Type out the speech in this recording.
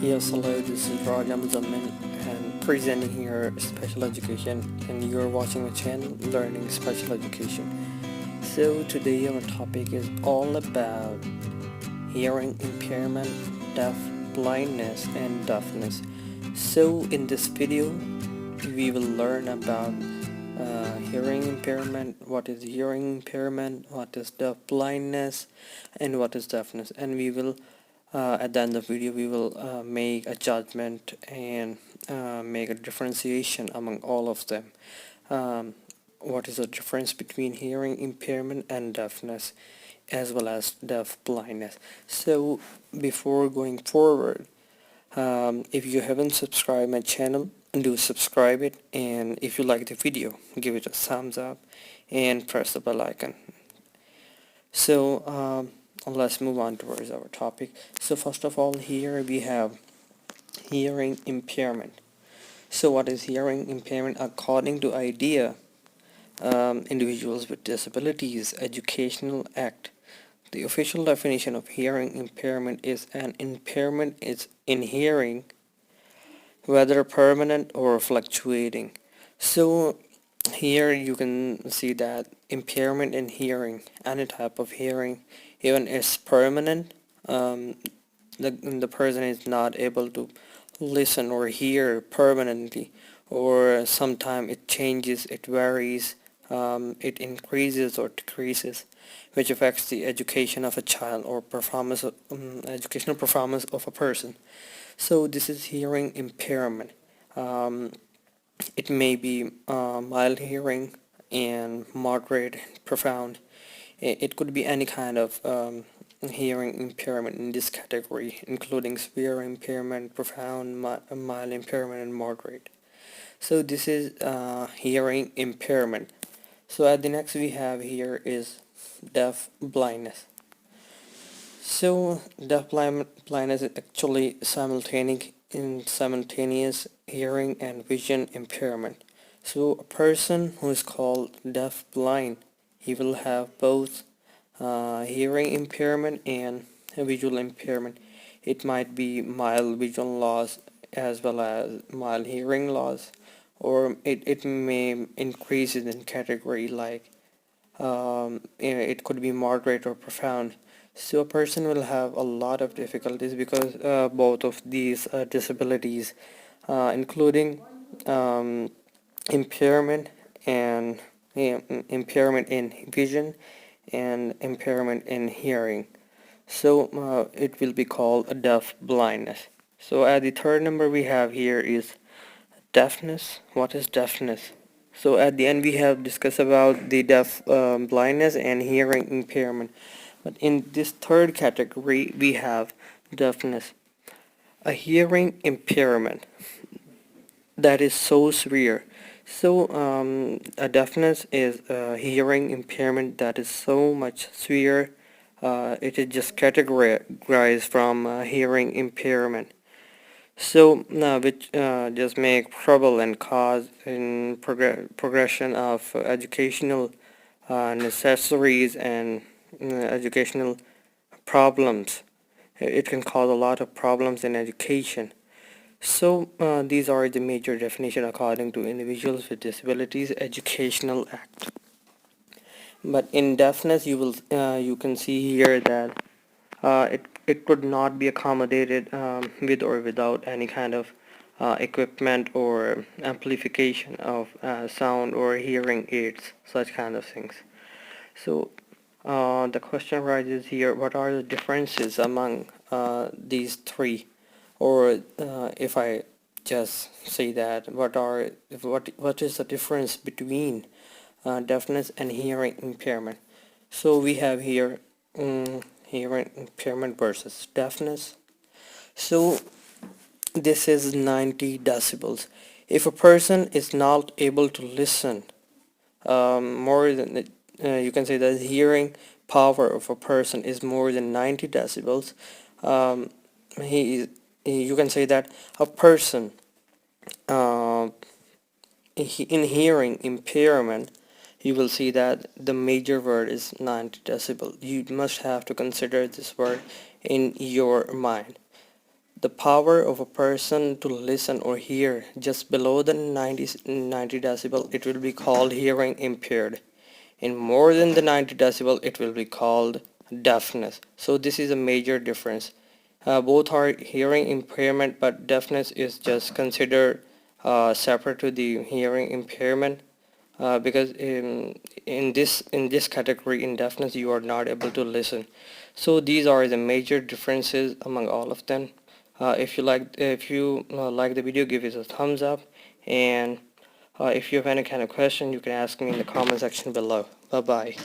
Yes, hello, this is Raja Muzammin and presenting here special education, and you're watching my channel Learning Special Education. So today our topic is all about hearing impairment, deaf blindness and deafness. So in this video we will learn about hearing impairment, what is hearing impairment, what is deaf blindness and what is deafness, and we will at the end of the video we will make a judgment and make a differentiation among all of them. What is the difference between hearing impairment and deafness, as well as deaf blindness? So before going forward, if you haven't subscribed my channel, do subscribe it, and if you like the video, give it a thumbs up and press the bell icon. So let's move on towards our topic. So first of all, here we have hearing impairment. So what is hearing impairment? According to IDEA, Individuals with Disabilities Educational Act, the official definition of hearing impairment is an impairment in hearing, whether permanent or fluctuating. So here you can see that impairment in hearing, any type of hearing, even is permanent. The person is not able to listen or hear permanently, or sometimes it changes, it varies, it increases or decreases, which affects the education of a child or performance, educational performance of a person. So this is hearing impairment. It may be mild hearing and moderate, profound. It could be any kind of hearing impairment in this category, including severe impairment, profound, mild impairment, and moderate. So this is hearing impairment. So at the next we have here is deaf blindness. So deaf blindness is actually simultaneous hearing and vision impairment. So a person who is called deaf blind, he will have both hearing impairment and visual impairment. It might be mild visual loss as well as mild hearing loss, or it may increase in category like it could be moderate or profound. So a person will have a lot of difficulties because both of these disabilities, including impairment and impairment in vision and impairment in hearing. So it will be called a deaf blindness. So at the third number we have here is deafness. What is deafness? So at the end we have discussed about the deaf blindness and hearing impairment. But in this third category we have deafness, a hearing impairment that is so severe. So a deafness is a hearing impairment that is so much severe. It is just categorized from hearing impairment. So which just make trouble and cause in progression of educational necessaries and educational problems. It can cause a lot of problems in education. So these are the major definition according to Individuals with Disabilities Educational Act. But in deafness, you can see here that it could not be accommodated with or without any kind of equipment or amplification of sound or hearing aids, such kind of things. So the question arises here: what are the differences among these three? Or if I just say that, what is the difference between deafness and hearing impairment? So we have here hearing impairment versus deafness. So this is 90 decibels. If a person is not able to listen more than you can say that hearing power of a person is more than 90 decibels, you can say that a person in hearing impairment, you will see that the major word is 90 decibel. You must have to consider this word in your mind. the power of a person to listen or hear just below the 90 decibel, it will be called hearing impaired. In more than the 90 decibel, it will be called deafness. So this is a major difference. Both are hearing impairment, but deafness is just considered separate to the hearing impairment, because in this category, in deafness, you are not able to listen. So these are the major differences among all of them. If you like the video, give it a thumbs up, and if you have any kind of question, you can ask me in the comment section below. Bye bye.